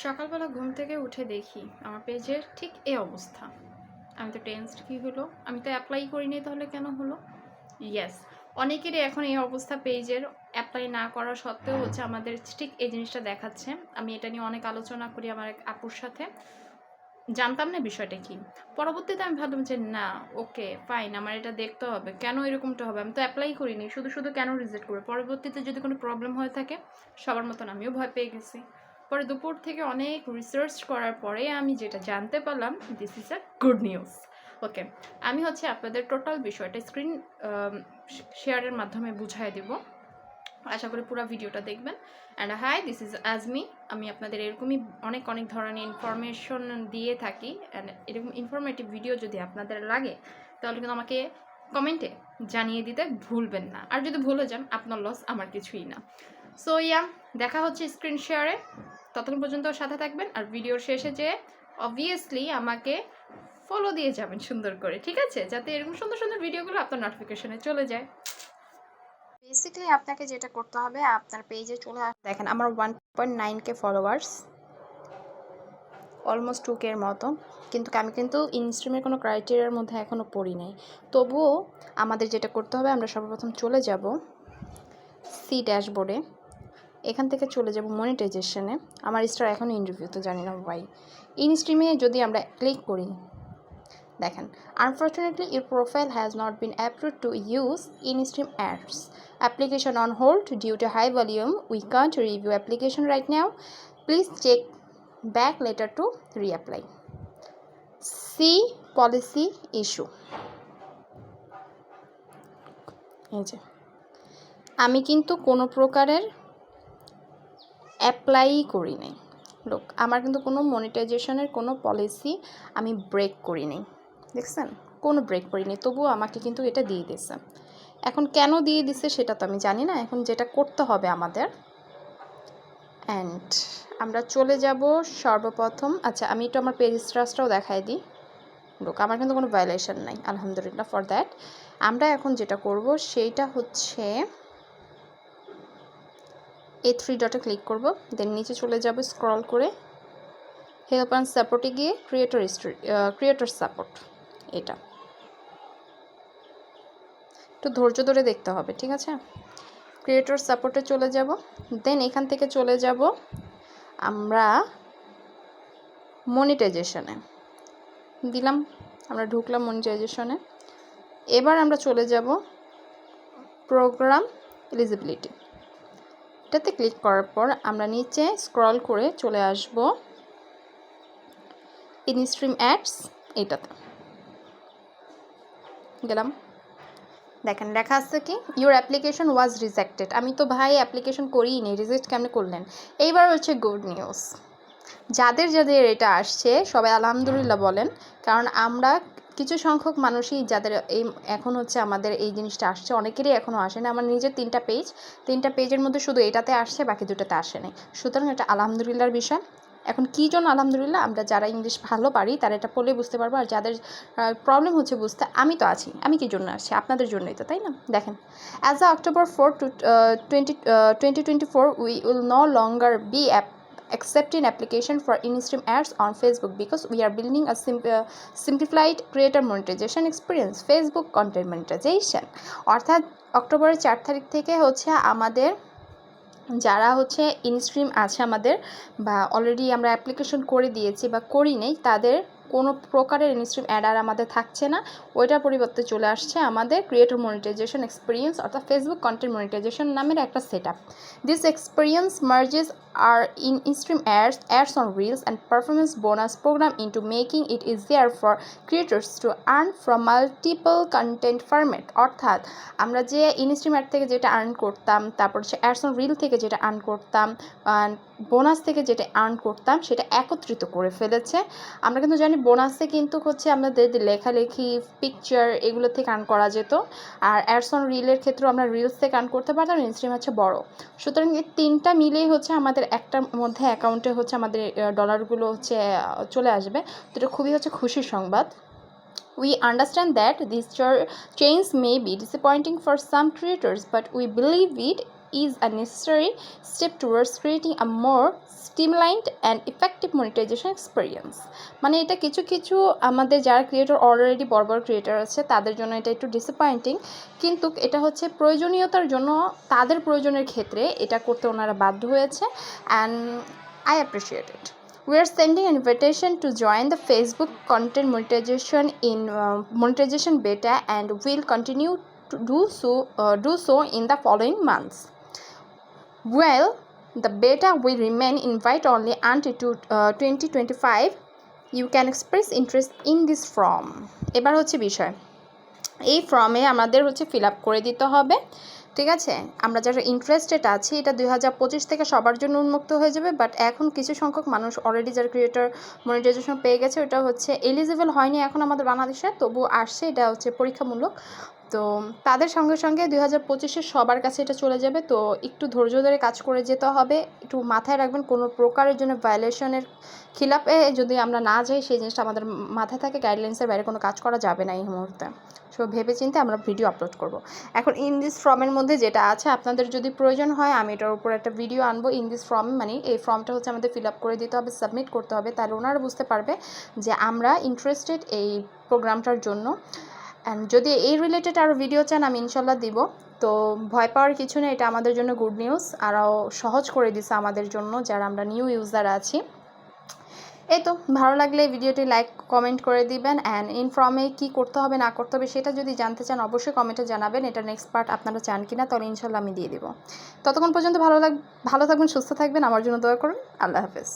সকালবেলা ঘুম থেকে উঠে দেখি আমার পেজের ঠিক এই অবস্থা। আমি তো টেন্সড, কী হলো? আমি তো অ্যাপ্লাই করিনি, তাহলে কেন হলো? ইয়েস, অনেকেরই এখন এই অবস্থা পেজের। অ্যাপ্লাই না করা সত্ত্বেও হচ্ছে আমাদের ঠিক এই জিনিসটা দেখাচ্ছে। আমি এটা নিয়ে অনেক আলোচনা করি আমার এক আপুর সাথে। জানতাম না বিষয়টা কি। পরবর্তীতে আমি ভাবলাম যে না, ওকে ফাইন, আমার এটা দেখতে হবে, কেন এরকমটা হবে? আমি তো অ্যাপ্লাই করিনি, শুধু শুধু কেন রিজেক্ট করবে? পরবর্তীতে যদি কোনো প্রবলেম হয়ে থাকে, সবার মতন আমিও ভয় পেয়ে গেছি। পরে দুপুর থেকে অনেক রিসার্চ করার পরে আমি যেটা জানতে পারলাম, this is a good news. Okay, আমি হচ্ছে আপনাদের টোটাল বিষয়টা স্ক্রিন শেয়ারের মাধ্যমে বুঝাই দেব। আশা করি পুরো ভিডিওটা দেখবেন। And hi, this is Azmi. আমি আপনাদের এরকমই অনেক অনেক ধরনের ইনফরমেশন দিয়ে থাকি। অ্যান্ড এরকম ইনফরমেটিভ ভিডিও যদি আপনাদের লাগে, তাহলে কিন্তু আমাকে কমেন্টে জানিয়ে দিতে ভুলবেন না। আর যদি ভুলে যান, আপনার লস, আমার কিছুই না। সো দেখা হচ্ছে স্ক্রিন শেয়ারে। ততক্ষণ পর্যন্ত সাথে থাকবেন। আর ভিডিওর শেষে যে অবভিয়াসলি আমাকে ফলো দিয়ে যাবেন সুন্দর করে, ঠিক আছে? যাতে এরকম সুন্দর সুন্দর ভিডিওগুলো আপনার নোটিফিকেশনে চলে যায়। বেসিক্যালি আপনাকে যেটা করতে হবে, আপনার পেজে চলে দেখেন আমার 1.9K ফলোয়ার্স, অলমোস্ট 2K এর মতো। কিন্তু আমি ইনস্ট্রিমের কোনো ক্রাইটেরিয়ার মধ্যে এখনও পড়ি নাই। তবুও আমাদের যেটা করতে হবে, আমরা সর্বপ্রথম চলে যাব সি ড্যাশবোর্ডে। এখান থেকে চলে যাব মনিটাইজেশনে। আমার স্টার এখনও ইন্টারভিউ, তো জানি না ওয়াই। ইনস্ট্রিমে যদি আমরা ক্লিক করি, দেখেন unfortunately your profile has not been approved to use instream ads, application on hold due to high volume, we can't review application right now, please check back later to reapply, see policy issue. এই যে আমি কিন্তু কোনো প্রকারের apply করি নাই। লোক, আমার কিন্তু কোনো মনিটাইজেশনের কোনো পলিসি আমি ব্রেক করি নাই, দেখছেন? কোনো ব্রেক করিনি, তবুও আমাকে কিন্তু এটা দিয়ে দিছে। এখন কেন দিয়ে দিছে সেটা তো আমি জানি না। এখন যেটা করতে হবে আমাদের, অ্যান্ড আমরা চলে যাব সর্বপ্রথম। আচ্ছা, আমি একটু আমার পেজ স্ট্রাসটাও দেখাই দিই। লোক, আমার কিন্তু কোনো ভায়োলেশন নাই, আলহামদুলিল্লাহ ফর দ্যাট। আমরা এখন যেটা করব সেইটা হচ্ছে এই 3 ডটে ক্লিক করব, দেন নিচে চলে যাব স্ক্রল করে, হেল্প অ্যান্ড সাপোর্টে গিয়ে ক্রিয়েটর সাপোর্ট, এটা একটু ধৈর্য ধরে দেখতে হবে, ঠিক আছে? ক্রিয়েটর সাপোর্টে চলে যাব, দেন এখান থেকে চলে যাব আমরা মনিটাইজেশনে দিলাম, আমরা ঢুকলাম মনিটাইজেশনে। এবার আমরা চলে যাব প্রোগ্রাম এলিজিবিলিটি, এটাতে ক্লিক করার পর আমরা নিচে স্ক্রল করে চলে আসব ইনস্ট্রিম অ্যাডস, এটাতে গেলাম। দেখেন লেখা আছে কি, ইউর অ্যাপ্লিকেশন ওয়াজ রিজেক্টেড। আমি তো ভাই অ্যাপ্লিকেশন করিই নি, রিজেক্ট কেমনে করলেন? এইবার হচ্ছে গুড নিউজ, যাদের যাদের এটা আসছে সবাই আলহামদুলিল্লাহ বলেন। কারণ আমরা কিছু সংখ্যক মানুষই যাদের এই এখন হচ্ছে আমাদের এই জিনিসটা আসছে, অনেকেরই এখনও আসে না। আমার নিজের 3টা পেজের মধ্যে শুধু এটাতে আসছে, বাকি দুটোতে আসে নাই। সুতরাং এটা আলহামদুলিল্লাহর বিষয়। এখন কী জন্য আলহামদুলিল্লাহ, আমরা যারা ইংলিশ ভালো পারি তারা এটা পড়লে বুঝতে পারবো। আর যাদের প্রবলেম হচ্ছে বুঝতে, আমি তো আছি, আমি কী জন্য আসছি? আপনাদের জন্যই তো, তাই না? দেখেন, as a October 4 to 2024 we will no longer be accepting application for in-stream ads on Facebook because we are building a simplified creator monetization experience, Facebook content monetization। অর্থাৎ অক্টোবরের 4 তারিখ থেকে হচ্ছে আমাদের যারা হচ্ছে ইনস্ট্রিম আছে আমাদের, বা অলরেডি আমরা অ্যাপ্লিকেশন করে দিয়েছি বা করি নেই, তাদের কোনো প্রকারের ইনস্ট্রিম অ্যাড আর আমাদের থাকছে না। ওইটার পরিবর্তে চলে আসছে আমাদের ক্রিয়েটর মনিটাইজেশন এক্সপিরিয়েন্স, অর্থাৎ ফেসবুক কন্টেন্ট মনিটাইজেশন নামের একটা set up. This experience merges আর in-stream ads on reels and performance bonus program into making it easier for creators to earn from multiple content format। অর্থাৎ আমরা যে instream add থেকে যেটা earn করতাম, তারপর হচ্ছে অ্যাডস অন রিল থেকে যেটা আর্ন করতাম, বোনাস থেকে যেটা আর্ন করতাম, সেটা একত্রিত করে ফেলেছে। আমরা কিন্তু জানি বোনাসে কিন্তু হচ্ছে আমাদের লেখালেখি, পিকচার, এগুলো থেকে আর্ন করা যেত। আর অ্যাডস অন রিলের ক্ষেত্রেও আমরা রিলস থেকে আর্ন করতে পারতাম, ইনস্ট্রিম হচ্ছে বড়। সুতরাং এই 3টা মিলেই হচ্ছে আমাদের একটার মধ্যে অ্যাকাউন্টে হচ্ছে আমাদের ডলারগুলো হচ্ছে চলে আসবে। তো এটা খুবই হচ্ছে খুশির সংবাদ। We understand that these changes may be disappointing for some creators, but we believe it is a necessary step towards creating a more streamlined and effective monetization experience. মানে এটা কিছু কিছু আমাদের যারা ক্রিয়েটর অলরেডি বড় বড় ক্রিয়েটর আছে তাদের জন্য এটা একটু ডিসঅ্যাপয়েন্টিং, কিন্তু এটা হচ্ছে প্রয়োজনীয়তার জন্য, তাদের প্রয়োজনের ক্ষেত্রে এটা করতে ওনারা বাধ্য হয়েছে, and I appreciate it. We are sending an invitation to join the Facebook content monetization beta, and will continue to do so in the following months. Well, the beta will remain invite only until 2025. You can express interest in this form. এবার হচ্ছে বিষয়, এই ফর্মে আমাদের হচ্ছে fill up করে দিতে হবে, ঠিক আছে? আমরা যারা ইন্টারেস্টেড আছি, এটা 2025 থেকে সবার জন্য উন্মুক্ত হয়ে যাবে, বাট এখন কিছু সংখ্যক মানুষ অলরেডি যারা ক্রিয়েটর মনিটাইজেশন পেয়ে গেছে, ওটা হচ্ছে এলিজিবল হয়নি এখন আমাদের বাংলাদেশে, তবু আসছে, এটা হচ্ছে পরীক্ষামূলক। তো তাদের সঙ্গে সঙ্গে 2025-এ সবার কাছে এটা চলে যাবে। তো একটু ধৈর্য ধরে কাজ করে যেতে হবে, একটু মাথায় রাখবেন কোনো প্রকারের জন্য ভায়োলেশনের খিলাফে যদি আমরা না যাই, সেই জিনিসটা আমাদের মাথায় থাকে, গাইডলাইন্সের বাইরে কোনো কাজ করা যাবে না এই মুহূর্তে। সো ভেবে চিন্তে আমরা ভিডিও আপলোড করব। এখন ইন দিস ফর্মের মধ্যে যেটা আছে, আপনাদের যদি প্রয়োজন হয় আমি এটার উপর একটা ভিডিও আনবো। ইন দিস ফর্ম মানে এই ফর্মটা হচ্ছে আমাদের ফিল আপ করে দিতে হবে, সাবমিট করতে হবে, তাহলে ওনারা বুঝতে পারবে যে আমরা ইন্টারেস্টেড এই প্রোগ্রামটার জন্য। অ্যান্ড যদি এই রিলেটেড আরও ভিডিও চান আমি ইনশাল্লাহ দিব। তো ভয় পাওয়ার কিছু নেই, এটা আমাদের জন্য গুড নিউজ, আরও সহজ করে দিছে আমাদের জন্য যারা আমরা নিউ ইউজার আছি। এই তো ভালো লাগলে ভিডিওটি লাইক কমেন্ট করে দিবেন, অ্যান্ড ইন ফর্মে কী করতে হবে না করতে হবে সেটা যদি জানতে চান অবশ্যই কমেন্টে জানাবেন, এটা নেক্সট পার্ট আপনারা চান কিনা, তাহলে ইনশাল্লাহ আমি দিয়ে দেবো। ততক্ষণ পর্যন্ত ভালো থাকবেন, সুস্থ থাকবেন, আমার জন্য দোয়া করুন। আল্লাহ হাফেজ।